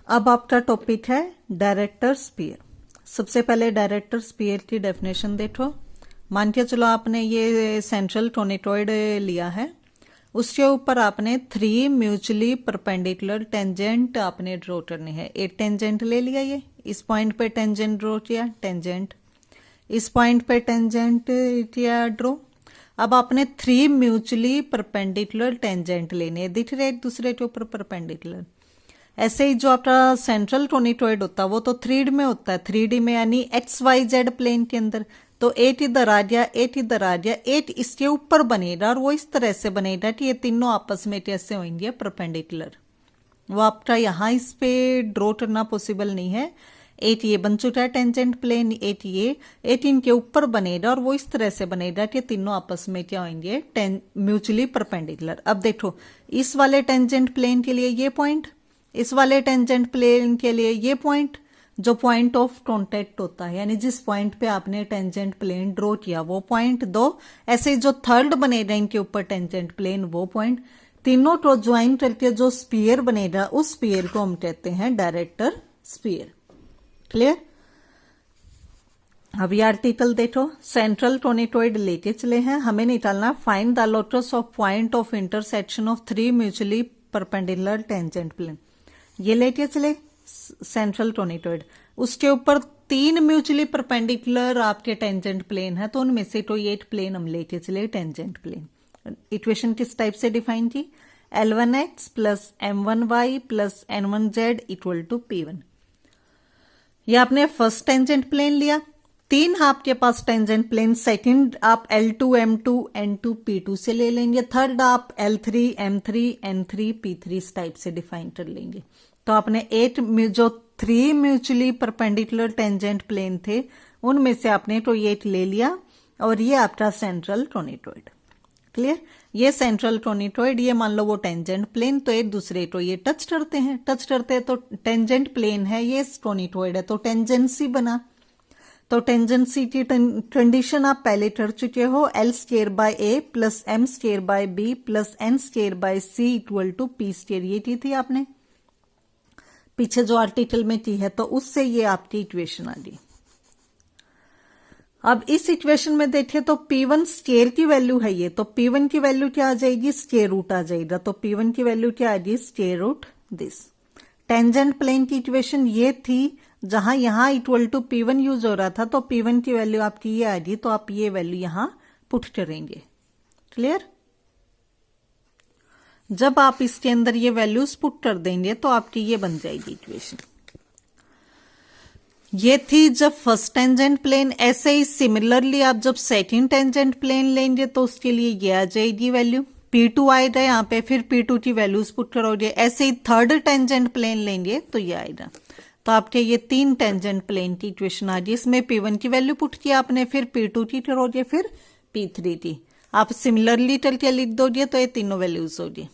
अब आपका टॉपिक है डायरेक्टर स्पीयर। सबसे पहले डायरेक्टर स्पीयर की डेफिनेशन देखो। मान के चलो आपने ये सेंट्रल टोनेटॉइड लिया है, उसके ऊपर आपने 3 म्यूचुअली परपेंडिकुलर टेंजेंट आपने ड्रॉ करनी है। एक टेंजेंट ले लिया, ये इस पॉइंट पे टेंजेंट ड्रॉ किया, टेंजेंट इस पॉइंट पे टेंजेंट किया ड्रॉ। अब आपने 3 म्यूचुअली परपेंडिकुलर टेंजेंट लेने हैं, दिख रहे एक दूसरे के ऊपर परपेंडिकुलर। ऐसे ही जो आपका सेंट्रल टोनेटॉइड होता है वो तो 3D में होता है, 3D में यानी XYZ प्लेन के अंदर। तो 8 इधर आ गया, 8 इधर आ गया, 8 इसके ऊपर बनेगा और वो इस तरह से बनेगा कि ये तीनों आपस में कैसे होंगे परपेंडिकुलर। वो आपका यहाँ इस पे ड्रॉ करना पॉसिबल नहीं है। 8 ये बन चुका है टेंजेंट प्लेन, 8 ये, 8 इनके ऊपर बनेगा और वो इस तरह से बनेगा कि तीनों आपस में क्या होंगे म्यूचुअली परपेंडिकुलर। अब देखो इस वाले टेंजेंट प्लेन के लिए ये पॉइंट, इस वाले टेंजेंट प्लेन के लिए ये पॉइंट, जो पॉइंट ऑफ कांटेक्ट होता है यानी जिस पॉइंट पे आपने टेंजेंट प्लेन ड्रॉ किया वो पॉइंट 2। ऐसे जो थर्ड बनेगा इनके ऊपर टेंजेंट प्लेन वो पॉइंट, तीनों को ज्वाइन करके जो स्पीयर बनेगा उस स्पीयर को हम कहते हैं डायरेक्टर स्पीयर। क्लियर? अब ये आर्टिकल देखो, सेंट्रल टोनेटॉइड लेके चले हैं, हमें निकालना find the locus of point of intersection of 3 mutually perpendicular tangent plane. ये लेके चले सेंट्रल टोनेटॉइड, उसके ऊपर 3 म्यूचुअली परपेंडिकुलर आपके टेंजेंट प्लेन है, तो उनमें से तो ये प्लेन हम लेके चले टेंजेंट प्लेन। इक्वेशन किस टाइप से डिफाइन की? L1x plus M1y plus N1z equal to P1। ये आपने फर्स्ट टेंजेंट प्लेन लिया, 3 आपके पास टेंजेंट प्लेन, सेकंड आप L2 M2 N2 P2 से ले लेंगे, थर्ड आप L3 M3 N3 P3 इस टाइप से डिफाइन कर लेंगे। तो आपने 8 जो 3 म्यूचुअली परपेंडिकुलर टेंजेंट प्लेन थे उनमें से आपने तो 8 ले लिया और ये आपका सेंट्रल टोनेटॉइड। क्लियर? ये सेंट्रल टोनेटॉइड, ये मान लो वो टेंजेंट प्लेन, तो एक दूसरे को ये टच करते हैं, तो टेंजेंट प्लेन है, ये टोनेटॉइड है, तो टेंजेंसी बना। तो टेंजेंसी की कंडीशन आप पहले कर चुके हो, L square by A plus M square by B plus N square by C equal to P square, ये की थी आपने पीछे जो आर्टिकल में की है, तो उससे ये आपकी इक्वेशन आ गई। अब इस इक्वेशन में देखें तो P1 स्क्वायर की वैल्यू है ये, तो P1 की वैल्यू क्या आ जाएगी? स्क्वायर रूट आ जाएगा, तो P1 की वैल्यू क्या आ गई? Square root this. Tangent plane की इक्वेशन ये थी, जहां यहां इक्वल टू P1 यूज हो रहा था, तो P1 की वैल्यू आपकी ये आ गई, तो आप ये वैल्यू यहां पुट करेंगे। क्लियर? जब आप इसके अंदर ये वैल्यूज पुट कर देंगे तो आपकी ये बन जाएगी इक्वेशन। ये थी जब फर्स्ट टेंजेंट प्लेन। ऐसे ही सिमिलरली आप जब सेकंड टेंजेंट प्लेन लेंगे तो उसके लिए ये आ जाएगी वैल्यू, P2 आएगा यहाँ पे, फिर P2 की वैल्यूज पुट करोगे। ऐसे ही थर्ड टेंजेंट प्लेन लेंगे तो ये आएगा, तो आपके ये 3 टेंजेंट प्लेन की इक्वेशन आ गई। इसमें P1 की वैल्यू पुट किया आपने, फिर P2 की करोगे, फिर P3 की। आप सिमिलरली करके लिख दोगे तो ये तीनों वैल्यूज होगी।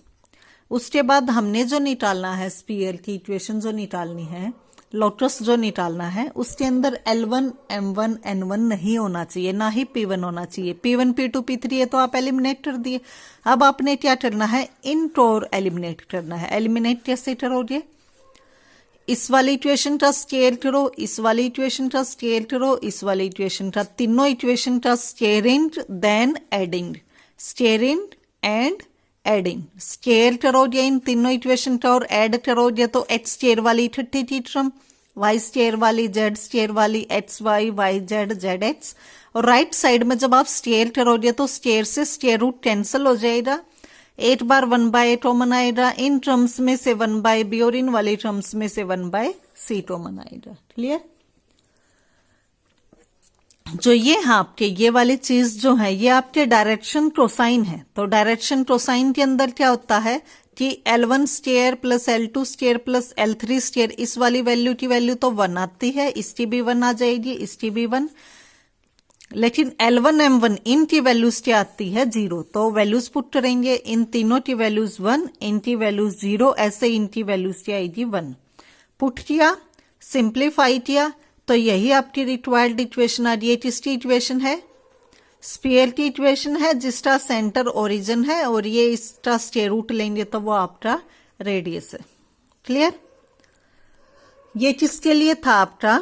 उसके बाद हमने जो निकालना है स्पीयर की इक्वेशन जो निकालनी है, लोटस जो निकालना है, उसके अंदर L1 M1 N1 नहीं होना चाहिए, ना ही P1 होना चाहिए। P1 P2 P3 है तो आप एलिमिनेट कर दिए। अब आपने क्या करना है? इनको एलिमिनेट करना है। एलिमिनेट कैसे करोगे? इस वाली इक्वेशन का स्क्वायर करो, इस वाली इक्वेशन का स्क्वायर करो, इस वाली इक्वेशन का, तीनों इक्वेशन का squaring then adding, squaring and adding. Square करोगे इन तीनों इक्वेशन का और ऐड करोगे तो x स्क्वायर वाली इकट्ठी की टर्म, y स्क्वायर वाली, z स्क्वायर वाली, xy yz zx, और राइट साइड में जब आप स्क्वायर करोगे तो स्क्वायर से स्क्वायर रूट कैंसिल हो जाएगा। 8 बार 1/a कॉमन आएगा, इन टर्म्स में से 1/b और इन वाली टर्म्स में से 1/c कॉमन आएगा। क्लियर? जो ये है आपके ये वाली चीज जो है ये आपके डायरेक्शन कोसाइन है। तो डायरेक्शन कोसाइन के अंदर क्या होता है कि L1 square plus L2 square plus L3 square, इस वाली वैल्यू की वैल्यू तो 1 आती है, इसकी भी 1 आ जाएगी, इसकी भी 1, लेकिन L1 M1 इनकी वैल्यूज क्या आती है? 0। तो वैल्यूज पुट करेंगे, इन तीनों की वैल्यूज 1, इनकी वैल्यूज 0, ऐसे इनकी वैल्यूज क्या आएगी? 1। पुट किया, सिंप्लीफाई किया, तो यही आपकी रिक्वायर्ड इक्वेशन आ रही है। किसकी इक्वेशन है? स्फीयर की इक्वेशन है, जिसका सेंटर ओरिजिन है और ये इसका स्क्वायर रूट लेंगे तो वो आपका रेडियस है। क्लियर? ये किसके लिए था आपका,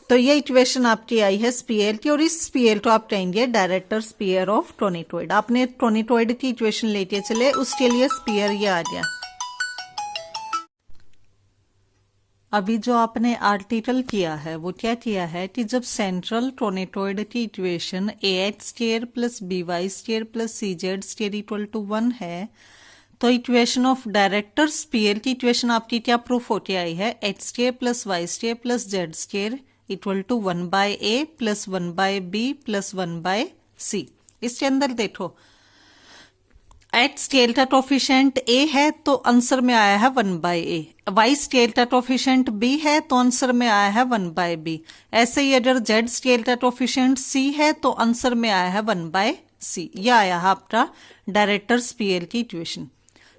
तो ये इक्वेशन आपकी आई है स्पीयर की, और इस स्पीयर को आप कहेंगे डायरेक्टर स्पीयर ऑफ टोनिटॉइड। आपने टोनिटॉइड की इक्वेशन लेके चले, उसके लिए स्पीयर ये आ गया। अभी जो आपने आर्टिकल किया है वो क्या किया है कि जब सेंट्रल टोनिटॉइड की equation ax square plus by square plus cz square equal to 1 है, तो इक्वेशन ऑफ डायरेक्टर स्पीयर की इक्वेशन आपकी क्या प्रूफ होके आई है, h square plus y square plus z square equal to 1/a plus 1/b plus 1/c। इसके अंदर देखो एच स्केल का कोफिशिएंट a है तो आंसर में आया है 1/a, y स्केल का कोफिशिएंट b है तो आंसर में आया है 1/b। ऐसे ही अगर z स्केल का कोफिशिएंट c है तो आंसर में आया है 1/c। यह आया है आपका डायरेक्टर स्पीयर की इक्वेशन।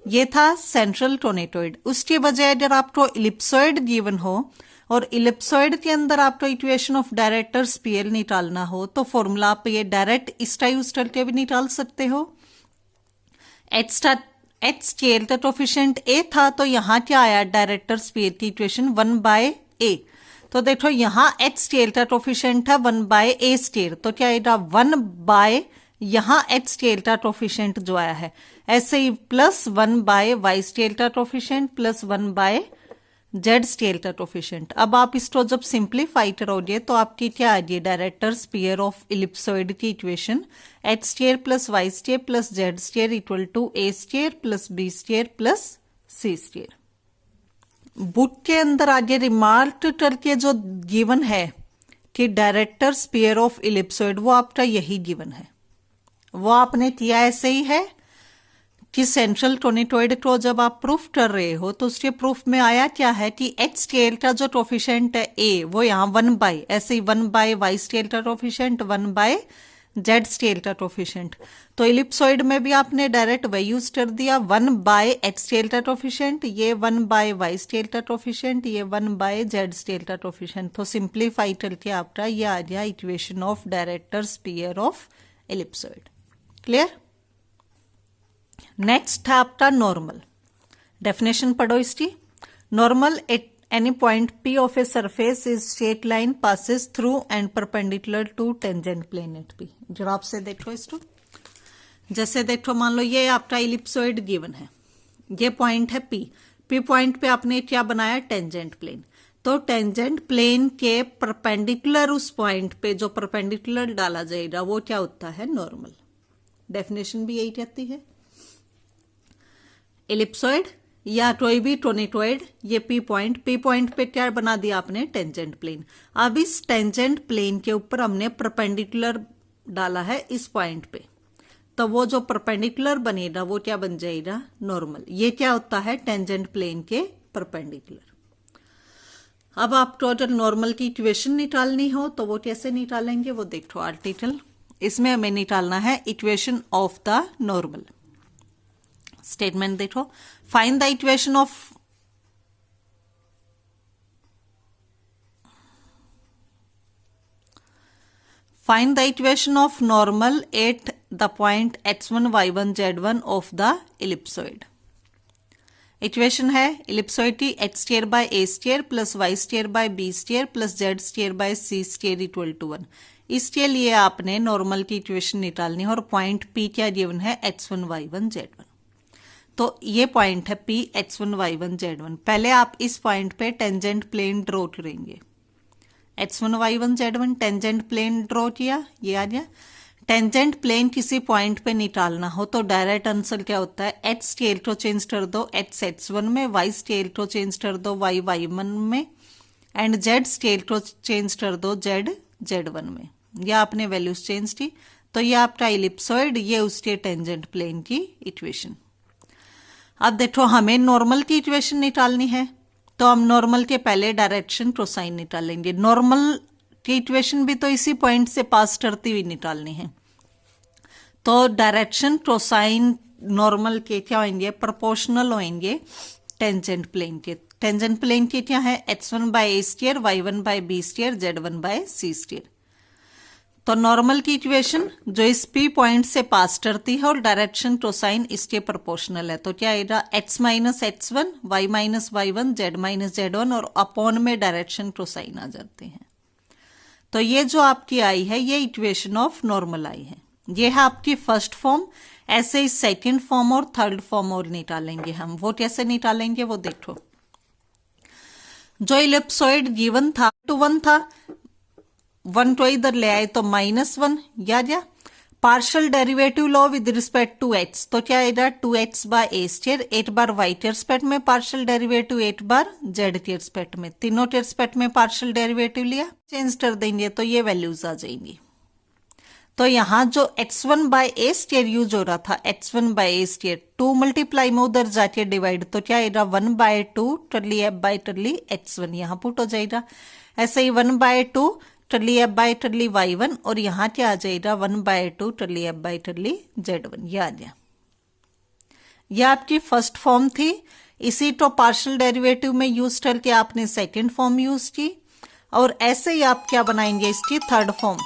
ये था सेंट्रल टोनिटॉइड। उसके बजाय अगर आपको इलिप्सॉइड गिवन हो और इलिप्सॉइड के अंदर आपको इक्वेशन ऑफ डायरेक्टर स्पीयर निकालना हो, तो फॉर्मूला आप ये डायरेक्ट इसका यूज करके भी निकाल सकते हो। एच स्केल का कोफिशिएंट a था तो यहाँ क्या आया डायरेक्टर स्पीयर की इक्वेशन 1/a। तो देखो यहाँ एच स्केल का कोफिशिएंट है 1/a स्केल, तो क्या आएगा 1/ यहाँ एच स्केल का कोफिशिएंट जो आया है, ऐसे ही प्लस 1/y स्केल का कोफिशिएंट प्लस 1/z स्केल का कोफिशिएंट। अब आप इसको जब सिंप्लीफाई करोगे तो आपकी क्या आ गई डायरेक्टर स्पीयर ऑफ इलिप्सॉइड की equation h square plus y square plus z square equal to a square plus b square plus c square. Book के अंदर आगे रिमार्क करके जो गिवन है कि डायरेक्टर स्पीयर ऑफ इलिप्सॉइड, वो आपका यही गिवन है, वो आपने किया ऐसे ही है कि सेंट्रल टोनिटॉइड को जब आप प्रूफ कर रहे हो तो उसके प्रूफ में आया क्या है कि एच स्केल का जो कोफिशिएंट है a वो यहाँ 1/, ऐसे ही 1/y स्केल का कोफिशिएंट 1/z स्केल का कोफिशिएंट। तो इलिप्सॉइड में भी आपने डायरेक्ट वही यूज कर दिया, 1/h स्केल का कोफिशिएंट, ये 1/y स्केल का कोफिशिएंट, ये 1/z स्केल का कोफिशिएंट। तो सिंप्लीफाई करके आपका ये आ गया equation of director sphere of ellipsoid. Clear. Next है आपका नॉर्मल। डेफिनेशन पढ़ो इसकी। Normal at any point P of a surface is straight line passes through and perpendicular to tangent plane at P। जरा आपसे देखो इसको, जैसे देखो मान लो ये आपका इलिप्सॉइड गिवन है, ये पॉइंट है P पॉइंट पे आपने क्या बनाया टेंजेंट प्लेन, तो टेंजेंट प्लेन के परपेंडिकुलर उस पॉइंट पे जो परपेंडिकुलर डाला जाएगा वो क्या होता है नॉर्मल। डेफिनेशन भी यही कहती है। इलिप्सॉइड या कोई भी टोनिटॉइड, ये P पॉइंट पे क्या बना दिया आपने टेंजेंट प्लेन। अब इस टेंजेंट प्लेन के ऊपर हमने परपेंडिकुलर डाला है इस पॉइंट पे, तो वो जो परपेंडिकुलर बनेगा वो क्या बन जाएगा नॉर्मल। ये क्या होता है टेंजेंट प्लेन के परपेंडिकुलर। अब आपको अगर नॉर्मल की इक्वेशन निकालनी हो तो वो कैसे निकालेंगे वो देखो आर्टिकल। इसमें हमें निकालना है equation of the normal. Statement देखो, find the equation of normal at the point x1 y1 z1 of the ellipsoid. Equation है इलिप्सॉइड की x square by a square plus y square by b square plus z square by c square equal to 1। इसके लिए आपने normal की equation निकालनी है और point P क्या गिवन है x1 y1 z1। तो ये पॉइंट है P x1 y1 z1। पहले आप इस पॉइंट पे टेंजेंट प्लेन ड्रॉ करेंगे, x1 y1 z1 tangent plane draw किया, ये आ गया। टेंजेंट प्लेन किसी पॉइंट पे निकालना हो तो डायरेक्ट आंसर क्या होता है, h स्केल को चेंज कर दो x x1 में, y स्केल को चेंज कर दो y y1 में, एंड z स्केल को चेंज कर दो z z1 में। यह आपने वैल्यूज चेंज की, तो ये आपका इलिप्सॉइड, ये उसके टेंजेंट प्लेन की इक्वेशन। अब देखो हमें नॉर्मल की इक्वेशन निकालनी है, तो हम नॉर्मल के पहले डायरेक्शन कोसाइन निकालेंगे। नॉर्मल की इक्वेशन भी तो इसी पॉइंट से पास करती हुई निकालनी है, तो डायरेक्शन कोसाइन नॉर्मल के क्या होंगे, प्रोपोर्शनल होंगे टेंजेंट प्लेन के। टेंजेंट प्लेन के क्या है x1 by a square, y1 by b square, z1 by c square. तो नॉर्मल की इक्वेशन जो इस पी पॉइंट से पास करती है और डायरेक्शन कोसाइन इसके प्रोपोर्शनल है, तो क्या आएगा x minus h one, y minus y one, z minus z one और अपॉन में डायरेक्शन कोसाइन आ जाते हैं। तो ये जो आपकी आई है ये इक्वेशन ऑफ नॉर्मल आई है। ये है आपकी फर्स्ट फॉर्म। ऐसे ही सेकेंड फॉर्म और थर्ड फॉर्म और निकालेंगे हम। वो कैसे निकालेंगे वो देखो। जो इलिप्सॉइड गिवन था 2 1 था, 1 तो इधर ले आए तो -1 याद या पार्शियल डेरिवेटिव लो विद रिस्पेक्ट टू x, तो क्या आएगा 2x बाय ए स्क्वायर, 8 बार y के रिस्पेक्ट में पार्शियल डेरिवेटिव, 8 बार z के रिस्पेक्ट में, तीनों के रिस्पेक्ट में पार्शियल डेरिवेटिव लिया, चेंज कर देंगे तो ये वैल्यूज आ जाएंगी। तो यहाँ जो x1 bye a square use हो रहा था, x1 bye a square 2 multiply में उधर जाके डिवाइड, तो क्या आएगा 1/2 टर्ली f बाय टर्ली x1 यहाँ पुट हो जाएगा। ऐसे ही 1/2 टर्ली f बाय टर्ली y1 और यहाँ क्या आ जाएगा 1/2 टर्ली f बाय टर्ली z1। ये आ गया। यह आपकी फर्स्ट फॉर्म थी। इसी तो पार्शियल डेरिवेटिव में यूज करके आपने सेकेंड फॉर्म यूज की और ऐसे ही आप क्या बनाएंगे इसकी थर्ड फॉर्म।